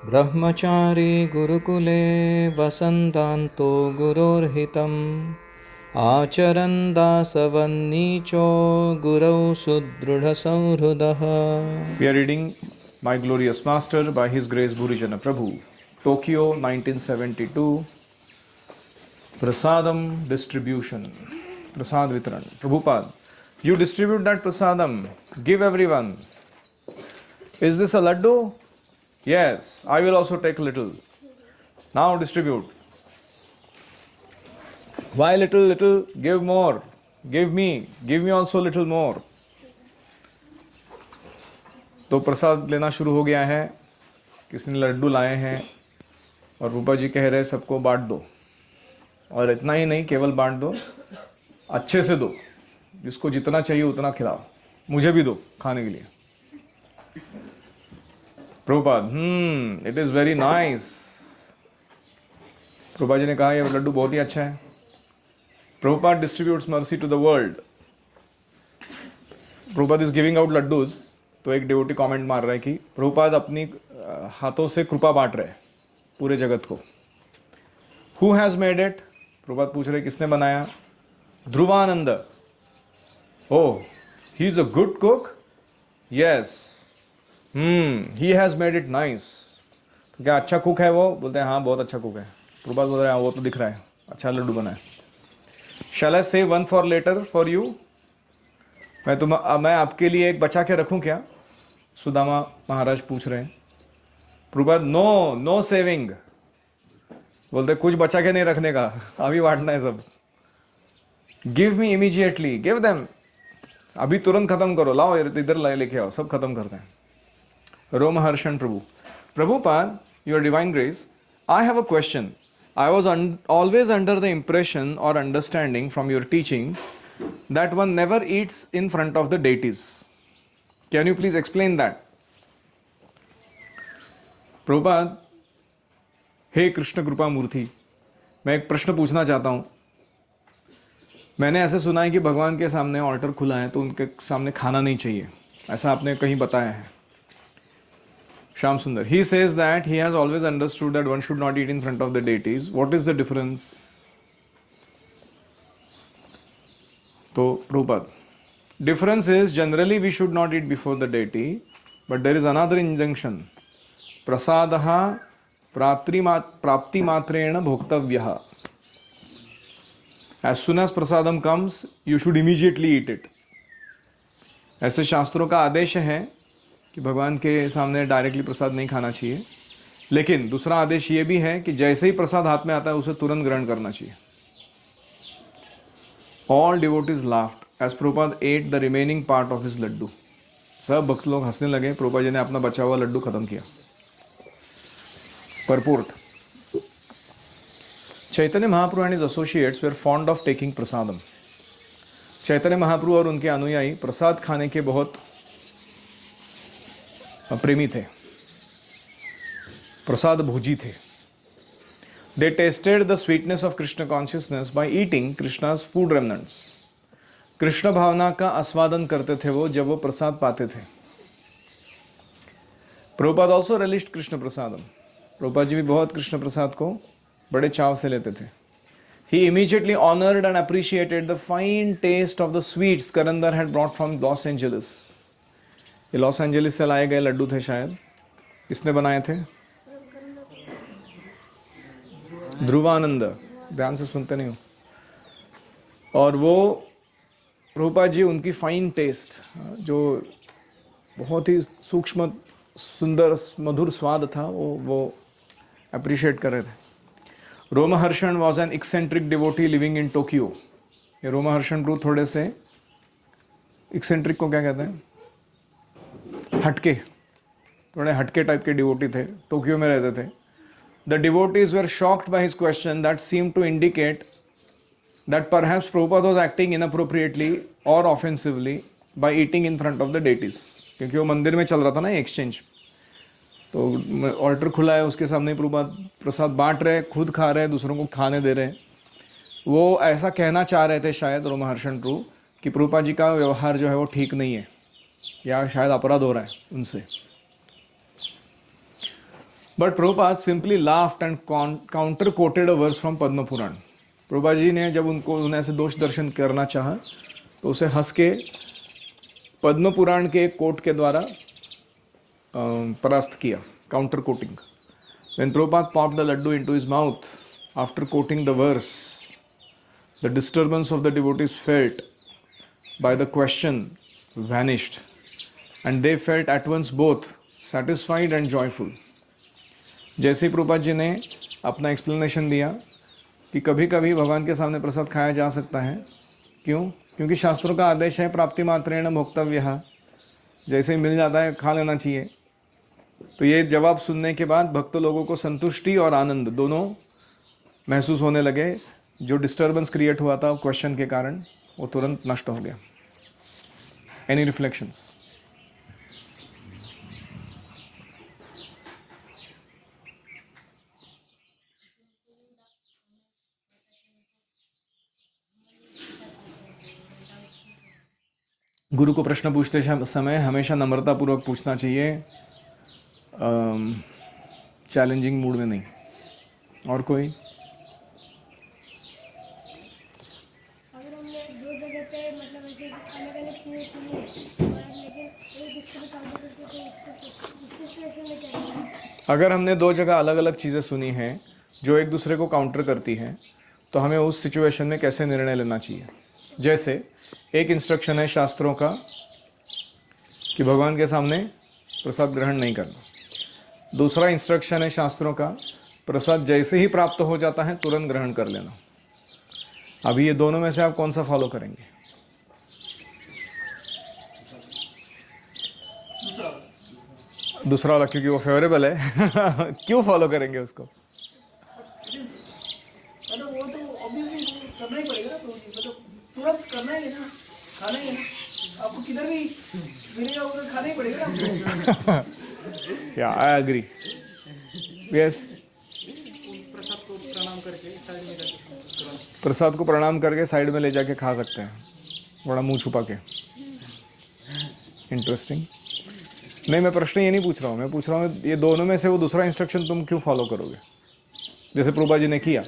ब्रह्मचारी गुरुकुले वसन्तान्तो गुरोर्हितम् आचरन् दासवन्नीचो गुरौ सुदृढसंहृदः. We are reading My Glorious Master by His Grace Bhurijana Prabhu, Tokyo 1972. Prasadam distribution. Prasad Vitran. Prabhupada, you distribute that prasadam. Give everyone. Is this a laddu? Yes, I will also take little. Now distribute. Why little, little? Give more. Give me also little more. तो प्रसाद लेना शुरू हो गया है. किसी ने लड्डू लाए हैं और रूपा जी कह रहे सबको बांट दो. और इतना ही नहीं, केवल बांट दो, अच्छे से दो. जिसको जितना चाहिए उतना खिलाओ. मुझे भी दो खाने के लिए. Prabhupada, it is very nice. Prabhupada ji ने कहा यह लड्डू बहुत ही अच्छा है. Prabhupada distributes mercy to the world. Prabhupada is giving out laddus. तो एक डिवोटी कमेंट मार रहा है कि प्रभुपाद अपनी हाथों से कृपा बांट रहे पूरे जगत को. Who has made it? प्रभुपाद पूछ रहे किसने बनाया? Dhruvananda. Oh, he is a good cook. Yes, he has made it nice. तो क्या अच्छा कुक है वो? बोलते हैं हाँ बहुत अच्छा कुक है. प्रभुपाद बोल रहे हैं वो तो दिख रहा है अच्छा लड्डू बना है. Shall I save one for later for you? मैं आपके लिए एक बचा के रखूं क्या? सुदामा महाराज पूछ रहे हैं. Prabhupada, no saving. बोलते कुछ बचा के नहीं रखने का, अभी बांटना है सब. Give me immediately. Give them. अभी तुरंत खत्म करो. लाओ इधर लेके आओ, सब खत्म करते हैं. रोमहर्षण प्रभु. Prabhupada, Your Divine Grace, I have a question. I was always under the impression or understanding from your teachings that one never eats in front of the deities. Can you please explain that? Prabhupada, हे कृष्ण कृपा मूर्ति, मैं एक प्रश्न पूछना चाहता हूँ. मैंने ऐसे सुना है कि भगवान के सामने ऑल्टर खुला है तो उनके सामने खाना नहीं चाहिए, ऐसा आपने कहीं बताया है. Shyam Sundar, he says that he has always understood that one should not eat in front of the deities. What is the difference? So, Prabhupada, difference is generally we should not eat before the deity, but there is another injunction. Prasadaha prapti matrena bhoktavyaha. As soon as prasadam comes, you should immediately eat it. ऐसे शास्त्रों का आदेश है कि भगवान के सामने directly प्रसाद नहीं खाना चाहिए. लेकिन दूसरा आदेश ये भी है कि जैसे ही प्रसाद हाथ में आता है उसे तुरंत ग्रहण करना चाहिए. All devotees laughed as Prabhupada ate the remaining part of his laddu. सब भक्त लोग हंसने लगे. प्रभुपाद जी ने अपना बचा हुआ लड्डू खत्म किया. Purport. Chaitanya Mahaprabhu and his associates were fond of taking prasadam. Chaitanya Mahaprabhu और उनके अनुयायी प्रसाद खाने के बहुत प्रेमी थे, प्रसाद भोजी थे. They tasted the sweetness of Krishna consciousness by eating Krishna's food remnants. Krishna भावना का आस्वादन करते थे वो जब वो प्रसाद पाते थे. प्रभुपाद ऑल्सो रिलिश्ड कृष्ण प्रसादम. प्रभुपाद जी भी बहुत कृष्ण प्रसाद को बड़े चाव से लेते थे. He immediately honoured and appreciated the fine taste of the sweets Karandhara had brought from Los Angeles. ये लॉस एंजलिस से लाए गए लड्डू थे शायद. किसने बनाए थे? ध्रुवानंद. ध्यान से सुनते नहीं हो. और वो प्रभुपाद जी उनकी फाइन टेस्ट, जो बहुत ही सूक्ष्म सुंदर मधुर स्वाद था, वो अप्रिशिएट कर रहे थे. Romaharshan was an eccentric devotee living in Tokyo. ये रोमहर्षण प्रभु थोड़े से एक्सेंट्रिक को क्या कहते हैं? हटके, थोड़े हटके टाइप के डिवोटी थे. टोक्यो में रहते थे. The devotees were shocked by his question that seem to indicate that perhaps Prabhupada was acting inappropriately और offensively by eating in front of the deities. क्योंकि वो मंदिर में चल रहा था ना एक्सचेंज. तो ऑल्टर खुला है, उसके सामने प्रभुपाद प्रसाद बांट रहे, खुद खा रहे, दूसरों को खाने दे रहे. वो ऐसा कहना चाह रहे थे शायद रोमहर्षण प्रभु कि प्रभुपाद जी का व्यवहार जो है वो ठीक नहीं है, या शायद अपराध हो रहा है उनसे. But Prabhupada simply laughed and counter quoted a verse from Padma Puran. Prabhupada ji ने जब उन्हें ऐसे दोष दर्शन करना चाहा तो उसे हंस के पद्म पुराण के एक कोट के द्वारा परास्त किया, counter coating. When Prabhupada popped the laddu into his mouth after quoting the verse, the disturbance of the devotees felt by the question vanished, and they felt at once both satisfied and joyful. जैसे ही प्रभुपाद जी ने अपना explanation दिया कि कभी कभी भगवान के सामने प्रसाद खाया जा सकता है. क्यों? क्योंकि शास्त्रों का आदेश है प्राप्ति मात्रेण भोक्तव्यः, जैसे ही मिल जाता है खा लेना चाहिए. तो ये जवाब सुनने के बाद भक्त लोगों को संतुष्टि और आनंद दोनों महसूस होने लगे. जो डिस्टर्बेंस क्रिएट हुआ था क्वेश्चन के कारण वो तुरंत नष्ट हो गया. Any reflections? गुरु को प्रश्न पूछते समय हमेशा नम्रतापूर्वक पूछना चाहिए, चैलेंजिंग मूड में नहीं. और कोई? अगर हमने दो जगह पे मतलब ऐसे अलग अलग चीज़ें सुनी है और लेकिन एक दूसरे को काउंटर करके तो इस सिचुएशन में क्या करना है? अगर हमने दो जगह अलग अलग चीज़ें सुनी हैं जो एक दूसरे को काउंटर करती हैं तो हमें उस सिचुएशन में कैसे निर्णय लेना चाहिए. जैसे एक इंस्ट्रक्शन है शास्त्रों का कि भगवान के सामने प्रसाद ग्रहण नहीं करना. दूसरा इंस्ट्रक्शन है शास्त्रों का प्रसाद जैसे ही प्राप्त हो जाता है तुरंत ग्रहण कर लेना. अभी ये दोनों में से आप कौन सा फॉलो करेंगे? दूसरा वाला, क्योंकि वो फेवरेबल है. क्यों फॉलो करेंगे उसको? मतलब वो तो ऑब्वियसली करना ही पड़ेगा ना. तो मतलब तुरंत करना ही है ना, खाना ही है ना. आपको किधर भी मिलेगा उधर खाना ही पड़ेगा आपको. या आई एग्री. यस, प्रसाद को प्रणाम करके साइड में ले जाके खा सकते हैं, बड़ा मुंह छुपा के. इंटरेस्टिंग. नहीं, मैं प्रश्न ये नहीं पूछ रहा हूँ. मैं पूछ रहा हूँ ये दोनों में से वो दूसरा इंस्ट्रक्शन तुम क्यों फॉलो करोगे? जैसे प्रभुपाद जी ने किया,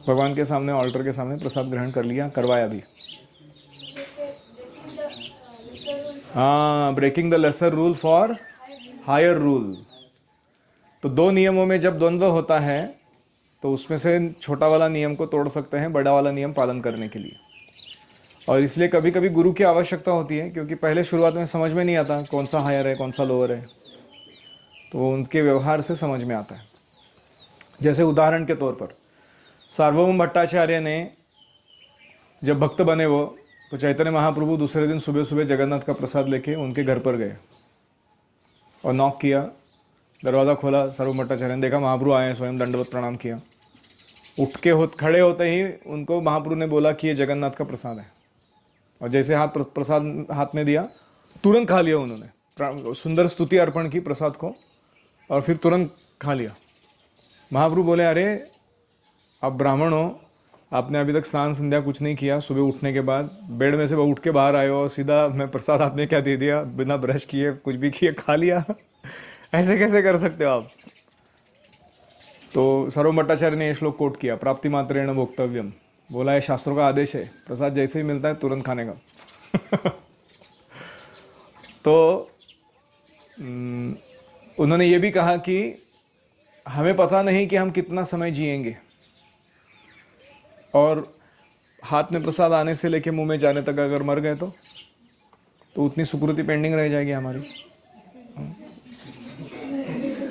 भगवान के सामने ऑल्टर के सामने प्रसाद ग्रहण कर लिया, करवाया भी. हाँ, breaking the lesser rule for higher rule. तो दो नियमों में जब द्वंद्व होता है तो उसमें से छोटा वाला नियम को तोड़ सकते हैं बड़ा वाला नियम पालन करने के लिए. और इसलिए कभी कभी गुरु की आवश्यकता होती है, क्योंकि पहले शुरुआत में समझ में नहीं आता कौन सा हायर है कौन सा लोअर है, तो उनके व्यवहार से समझ में आता है. जैसे उदाहरण के तौर पर सार्वभौम भट्टाचार्य ने जब भक्त बने वो, तो चैतन्य महाप्रभु दूसरे दिन सुबह सुबह जगन्नाथ का प्रसाद लेके उनके घर पर गए और नॉक किया. दरवाज़ा खोला, सार्वभौम भट्टाचार्य ने देखा महाप्रभु आए हैं, स्वयं दंडवत प्रणाम किया. उठ के खड़े होते ही उनको महाप्रभु ने बोला कि ये जगन्नाथ का प्रसाद है. और जैसे प्रसाद हाथ में दिया तुरंत खा लिया उन्होंने. सुंदर स्तुति अर्पण की प्रसाद को और फिर तुरंत खा लिया. महाप्रभु बोले, अरे आप ब्राह्मण हो, आपने अभी तक स्नान संध्या कुछ नहीं किया. सुबह उठने के बाद बेड में से उठ के बाहर आए हो, सीधा मैं प्रसाद हाथ में क्या दे दिया, बिना ब्रश किए कुछ भी किए खा लिया. ऐसे कैसे कर सकते हो आप? तो सार्वभौम भट्टाचार्य ने ये श्लोक कोट किया, प्राप्ति मात्रेण भोक्तव्यम. बोला है शास्त्रों का आदेश है, प्रसाद जैसे ही मिलता है तुरंत खाने का. तो उन्होंने ये भी कहा कि हमें पता नहीं कि हम कितना समय जिएंगे, और हाथ में प्रसाद आने से लेके मुंह में जाने तक अगर मर गए तो उतनी सुकृति पेंडिंग रह जाएगी हमारी.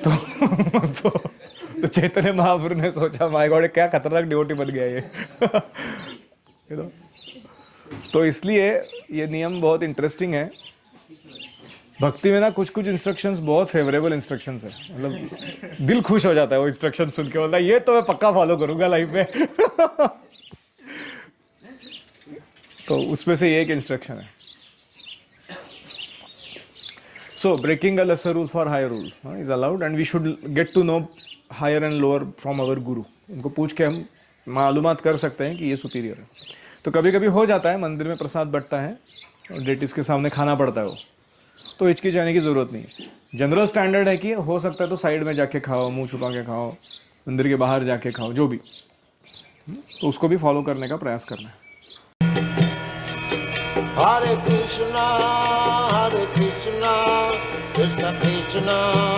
तो चैतन्य महाप्रभु ने सोचा, माय गॉड क्या खतरनाक डिवोटी बन गया ये. तो इसलिए ये नियम बहुत इंटरेस्टिंग है. भक्ति में ना कुछ कुछ इंस्ट्रक्शंस बहुत फेवरेबल इंस्ट्रक्शंस है, मतलब दिल खुश हो जाता है वो इंस्ट्रक्शन सुन के, बोलता है ये तो मैं पक्का फॉलो करूंगा लाइफ में. तो उसमें से ये एक इंस्ट्रक्शन है. So breaking a lesser rule for higher rule is allowed, and we should get to know higher and lower from our guru. उनको पूछ के हम मालूमात कर सकते हैं कि ये सुपीरियर है. तो कभी कभी हो जाता है मंदिर में प्रसाद बंटता है और डेटिस के सामने खाना पड़ता है वो, तो हिचकिचाने की ज़रूरत नहीं है। जनरल स्टैंडर्ड है कि हो सकता है तो साइड में जाके खाओ, मुंह छुपा के खाओ, मंदिर के बाहर जाके खाओ, जो भी, तो उसको भी फॉलो करने का प्रयास करना है। Hare Krishna, Krishna Krishna